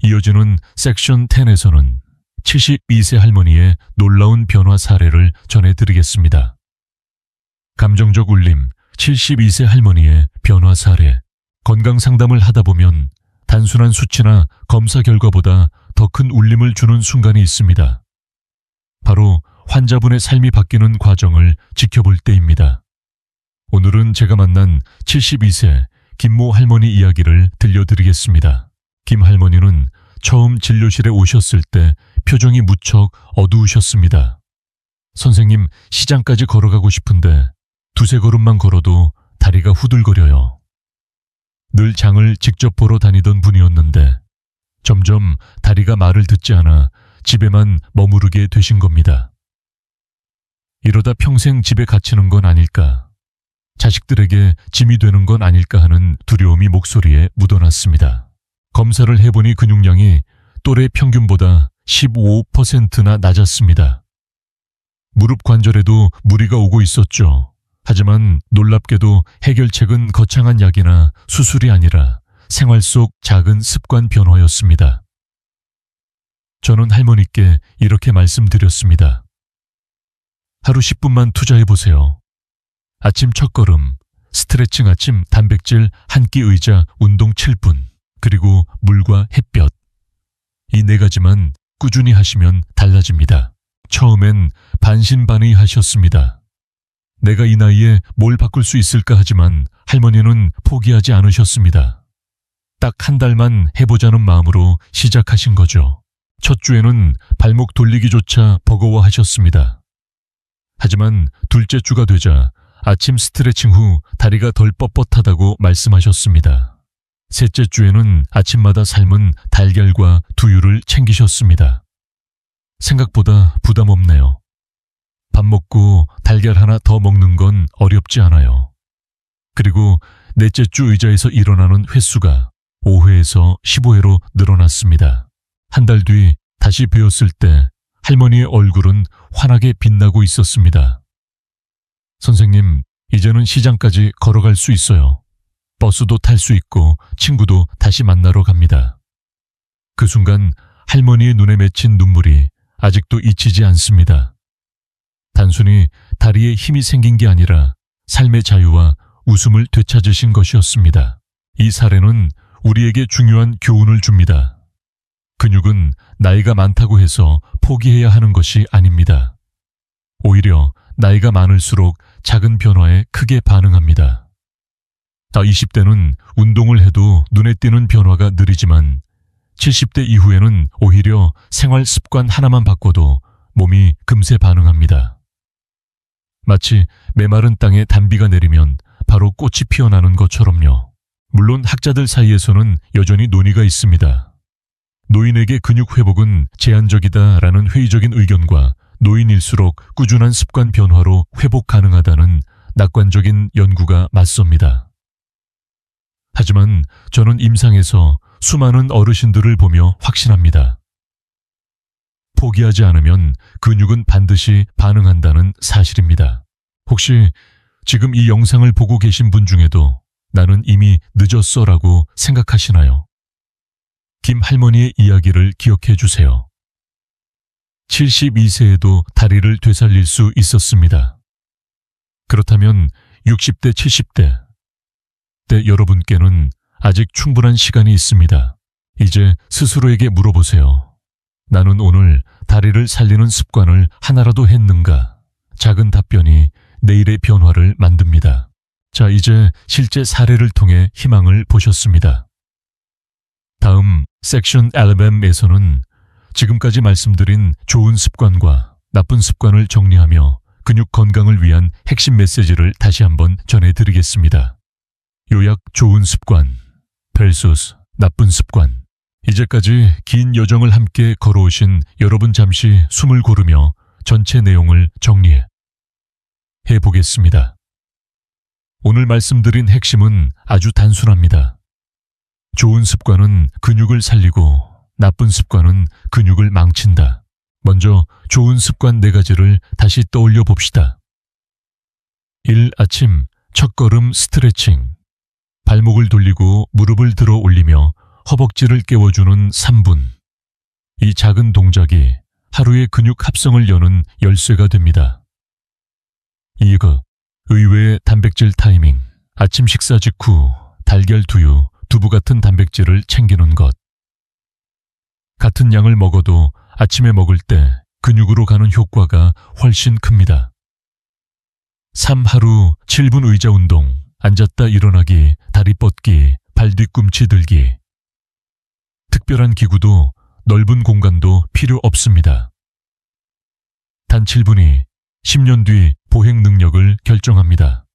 이어지는 섹션 10에서는 72세 할머니의 놀라운 변화 사례를 전해드리겠습니다. 감정적 울림, 72세 할머니의 변화 사례. 건강 상담을 하다 보면 단순한 수치나 검사 결과보다 더 큰 울림을 주는 순간이 있습니다. 바로 환자분의 삶이 바뀌는 과정을 지켜볼 때입니다. 오늘은 제가 만난 72세 김모 할머니 이야기를 들려드리겠습니다. 김 할머니는 처음 진료실에 오셨을 때 표정이 무척 어두우셨습니다. 선생님, 시장까지 걸어가고 싶은데 두세 걸음만 걸어도 다리가 후들거려요. 늘 장을 직접 보러 다니던 분이었는데 점점 다리가 말을 듣지 않아 집에만 머무르게 되신 겁니다. 이러다 평생 집에 갇히는 건 아닐까, 자식들에게 짐이 되는 건 아닐까 하는 두려움이 목소리에 묻어났습니다. 검사를 해보니 근육량이 또래 평균보다 15%나 낮았습니다. 무릎 관절에도 무리가 오고 있었죠. 하지만 놀랍게도 해결책은 거창한 약이나 수술이 아니라 생활 속 작은 습관 변화였습니다. 저는 할머니께 이렇게 말씀드렸습니다. 하루 10분만 투자해보세요. 아침 첫걸음, 스트레칭 아침 단백질 한 끼 의자 운동 7분, 그리고 물과 햇볕. 이 4가지만 꾸준히 하시면 달라집니다. 처음엔 반신반의하셨습니다. 내가 이 나이에 뭘 바꿀 수 있을까 하지만 할머니는 포기하지 않으셨습니다. 딱 한 달만 해보자는 마음으로 시작하신 거죠. 첫 주에는 발목 돌리기조차 버거워하셨습니다. 하지만 둘째 주가 되자 아침 스트레칭 후 다리가 덜 뻣뻣하다고 말씀하셨습니다. 셋째 주에는 아침마다 삶은 달걀과 두유를 챙기셨습니다. 생각보다 부담 없네요. 밥 먹고 달걀 하나 더 먹는 건 어렵지 않아요. 그리고 넷째 주 의자에서 일어나는 횟수가 5회에서 15회로 늘어났습니다. 한 달 뒤 다시 뵈었을 때 할머니의 얼굴은 환하게 빛나고 있었습니다. 선생님, 이제는 시장까지 걸어갈 수 있어요. 버스도 탈 수 있고 친구도 다시 만나러 갑니다. 그 순간 할머니의 눈에 맺힌 눈물이 아직도 잊히지 않습니다. 단순히 다리에 힘이 생긴 게 아니라 삶의 자유와 웃음을 되찾으신 것이었습니다. 이 사례는 우리에게 중요한 교훈을 줍니다. 근육은 나이가 많다고 해서 포기해야 하는 것이 아닙니다. 오히려 나이가 많을수록 작은 변화에 크게 반응합니다. 20대는 운동을 해도 눈에 띄는 변화가 느리지만 70대 이후에는 오히려 생활 습관 하나만 바꿔도 몸이 금세 반응합니다. 마치 메마른 땅에 단비가 내리면 바로 꽃이 피어나는 것처럼요. 물론 학자들 사이에서는 여전히 논의가 있습니다. 노인에게 근육 회복은 제한적이다라는 회의적인 의견과 노인일수록 꾸준한 습관 변화로 회복 가능하다는 낙관적인 연구가 맞섭니다. 하지만 저는 임상에서 수많은 어르신들을 보며 확신합니다. 포기하지 않으면 근육은 반드시 반응한다는 사실입니다. 혹시 지금 이 영상을 보고 계신 분 중에도 나는 이미 늦었어라고 생각하시나요? 김 할머니의 이야기를 기억해 주세요. 72세에도 다리를 되살릴 수 있었습니다. 그렇다면 60대, 70대 때 여러분께는 아직 충분한 시간이 있습니다. 이제 스스로에게 물어보세요. 나는 오늘 다리를 살리는 습관을 하나라도 했는가? 작은 답변이 내일의 변화를 만듭니다. 자, 이제 실제 사례를 통해 희망을 보셨습니다. 다음 섹션 11에서는 지금까지 말씀드린 좋은 습관과 나쁜 습관을 정리하며 근육 건강을 위한 핵심 메시지를 다시 한번 전해드리겠습니다. 요약: 좋은 습관 vs 나쁜 습관. 이제까지 긴 여정을 함께 걸어오신 여러분, 잠시 숨을 고르며 전체 내용을 정리해 보겠습니다. 오늘 말씀드린 핵심은 아주 단순합니다. 좋은 습관은 근육을 살리고 나쁜 습관은 근육을 망친다. 먼저 좋은 습관 4가지를 다시 떠올려 봅시다. 1. 아침 첫걸음 스트레칭. 발목을 돌리고 무릎을 들어 올리며 허벅지를 깨워주는 3분. 이 작은 동작이 하루의 근육 합성을 여는 열쇠가 됩니다. 2. 의외의 단백질 타이밍. 아침 식사 직후 달걀, 두유, 두부 같은 단백질을 챙기는 것. 같은 양을 먹어도 아침에 먹을 때 근육으로 가는 효과가 훨씬 큽니다. 3. 하루 7분 의자 운동. 앉았다 일어나기, 다리 뻗기, 발 뒤꿈치 들기. 특별한 기구도 넓은 공간도 필요 없습니다. 단 7분이 10년 뒤 보행 능력을 결정합니다.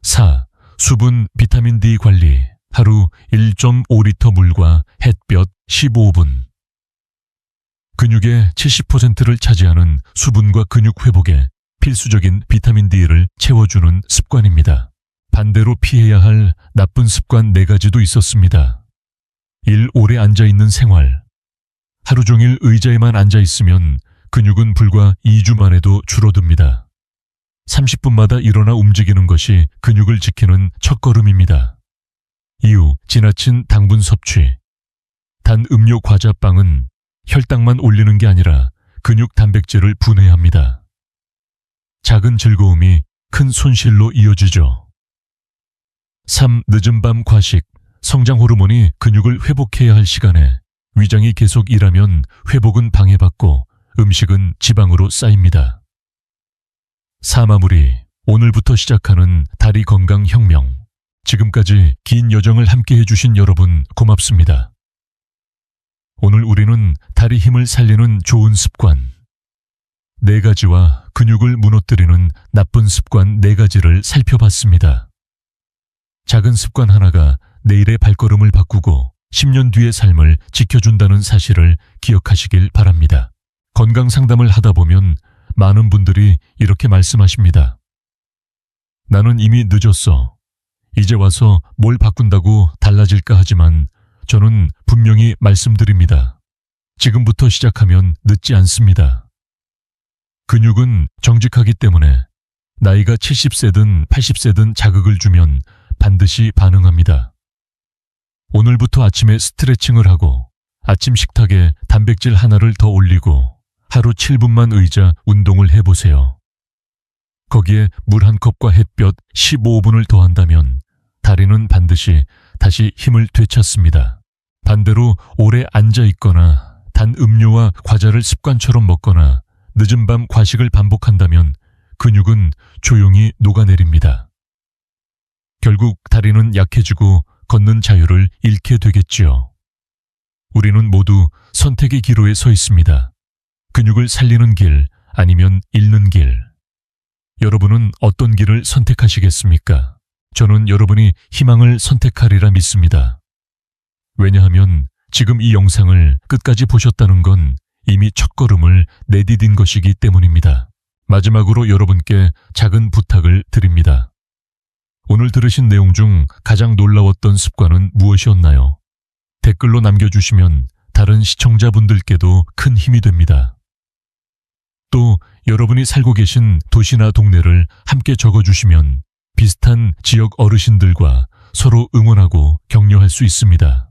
4. 수분, 비타민 D 관리. 하루 1.5리터 물과 햇볕 15분. 근육의 70%를 차지하는 수분과 근육 회복에 필수적인 비타민 D를 채워주는 습관입니다. 반대로 피해야 할 나쁜 습관 4가지도 있었습니다. 1. 오래 앉아있는 생활. 하루 종일 의자에만 앉아있으면 근육은 불과 2주 만에도 줄어듭니다. 30분마다 일어나 움직이는 것이 근육을 지키는 첫걸음입니다. 이후 지나친 당분 섭취. 단 음료, 과자, 빵은 혈당만 올리는 게 아니라 근육 단백질을 분해합니다. 작은 즐거움이 큰 손실로 이어지죠. 3. 늦은 밤 과식. 성장 호르몬이 근육을 회복해야 할 시간에 위장이 계속 일하면 회복은 방해받고 음식은 지방으로 쌓입니다. 4. 마무리. 오늘부터 시작하는 다리 건강 혁명. 지금까지 긴 여정을 함께 해주신 여러분 고맙습니다. 오늘 우리는 다리 힘을 살리는 좋은 습관 4가지와 근육을 무너뜨리는 나쁜 습관 4가지를 살펴봤습니다. 작은 습관 하나가 내일의 발걸음을 바꾸고 10년 뒤의 삶을 지켜준다는 사실을 기억하시길 바랍니다. 건강 상담을 하다 보면 많은 분들이 이렇게 말씀하십니다. 나는 이미 늦었어. 이제 와서 뭘 바꾼다고 달라질까 하지만 저는 분명히 말씀드립니다. 지금부터 시작하면 늦지 않습니다. 근육은 정직하기 때문에 나이가 70세든 80세든 자극을 주면 반드시 반응합니다. 오늘부터 아침에 스트레칭을 하고 아침 식탁에 단백질 하나를 더 올리고 하루 7분만 의자 운동을 해보세요. 거기에 물 한 컵과 햇볕 15분을 더한다면 다리는 반드시 다시 힘을 되찾습니다. 반대로 오래 앉아있거나 단 음료와 과자를 습관처럼 먹거나 늦은 밤 과식을 반복한다면 근육은 조용히 녹아내립니다. 결국 다리는 약해지고 걷는 자유를 잃게 되겠지요. 우리는 모두 선택의 기로에 서 있습니다. 근육을 살리는 길 아니면 잃는 길. 여러분은 어떤 길을 선택하시겠습니까? 저는 여러분이 희망을 선택하리라 믿습니다. 왜냐하면 지금 이 영상을 끝까지 보셨다는 건 이미 첫걸음을 내디딘 것이기 때문입니다. 마지막으로 여러분께 작은 부탁을 드립니다. 오늘 들으신 내용 중 가장 놀라웠던 습관은 무엇이었나요? 댓글로 남겨주시면 다른 시청자분들께도 큰 힘이 됩니다. 또 여러분이 살고 계신 도시나 동네를 함께 적어주시면 비슷한 지역 어르신들과 서로 응원하고 격려할 수 있습니다.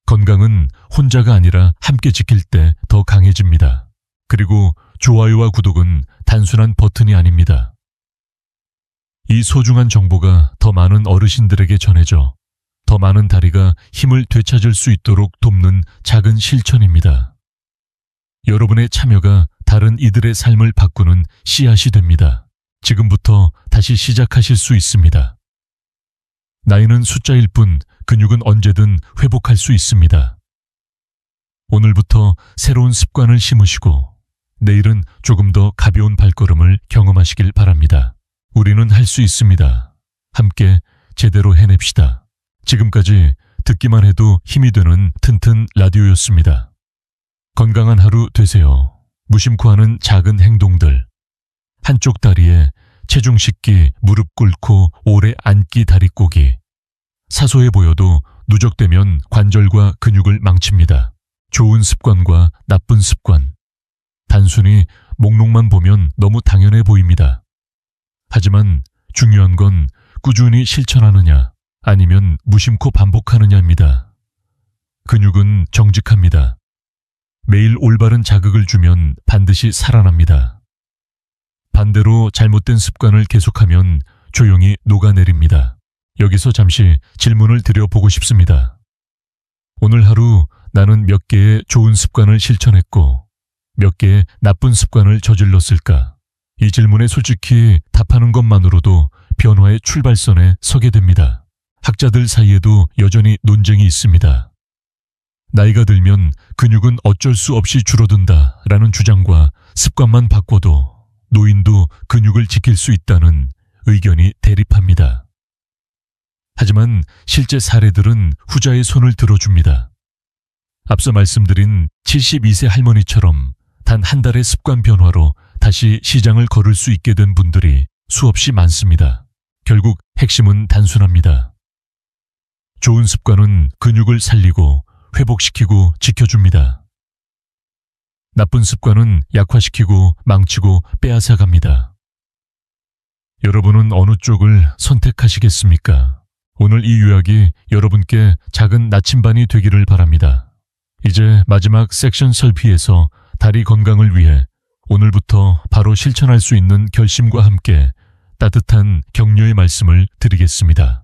건강은 혼자가 아니라 함께 지킬 때 더 강해집니다. 그리고 좋아요와 구독은 단순한 버튼이 아닙니다. 이 소중한 정보가 더 많은 어르신들에게 전해져 더 많은 다리가 힘을 되찾을 수 있도록 돕는 작은 실천입니다. 여러분의 참여가 다른 이들의 삶을 바꾸는 씨앗이 됩니다. 지금부터 다시 시작하실 수 있습니다. 나이는 숫자일 뿐 근육은 언제든 회복할 수 있습니다. 오늘부터 새로운 습관을 심으시고 내일은 조금 더 가벼운 발걸음을 경험하시길 바랍니다. 우리는 할 수 있습니다. 함께 제대로 해냅시다. 지금까지 듣기만 해도 힘이 되는 튼튼 라디오였습니다. 건강한 하루 되세요. 무심코 하는 작은 행동들. 한쪽 다리에 체중 싣기, 무릎 꿇고 오래 앉기 다리 꼬기. 사소해 보여도 누적되면 관절과 근육을 망칩니다. 좋은 습관과 나쁜 습관. 단순히 목록만 보면 너무 당연해 보입니다. 하지만 중요한 건 꾸준히 실천하느냐 아니면 무심코 반복하느냐입니다. 근육은 정직합니다. 매일 올바른 자극을 주면 반드시 살아납니다. 반대로 잘못된 습관을 계속하면 조용히 녹아내립니다. 여기서 잠시 질문을 드려보고 싶습니다. 오늘 하루 나는 몇 개의 좋은 습관을 실천했고 몇 개의 나쁜 습관을 저질렀을까? 이 질문에 솔직히 답하는 것만으로도 변화의 출발선에 서게 됩니다. 학자들 사이에도 여전히 논쟁이 있습니다. 나이가 들면 근육은 어쩔 수 없이 줄어든다 라는 주장과 습관만 바꿔도 노인도 근육을 지킬 수 있다는 의견이 대립합니다. 하지만 실제 사례들은 후자의 손을 들어줍니다. 앞서 말씀드린 72세 할머니처럼 단 한 달의 습관 변화로 다시 시장을 걸을 수 있게 된 분들이 수없이 많습니다. 결국 핵심은 단순합니다. 좋은 습관은 근육을 살리고 회복시키고 지켜줍니다. 나쁜 습관은 약화시키고 망치고 빼앗아갑니다. 여러분은 어느 쪽을 선택하시겠습니까? 오늘 이 요약이 여러분께 작은 나침반이 되기를 바랍니다. 이제 마지막 섹션 설피에서 다리 건강을 위해 오늘부터 바로 실천할 수 있는 결심과 함께 따뜻한 격려의 말씀을 드리겠습니다.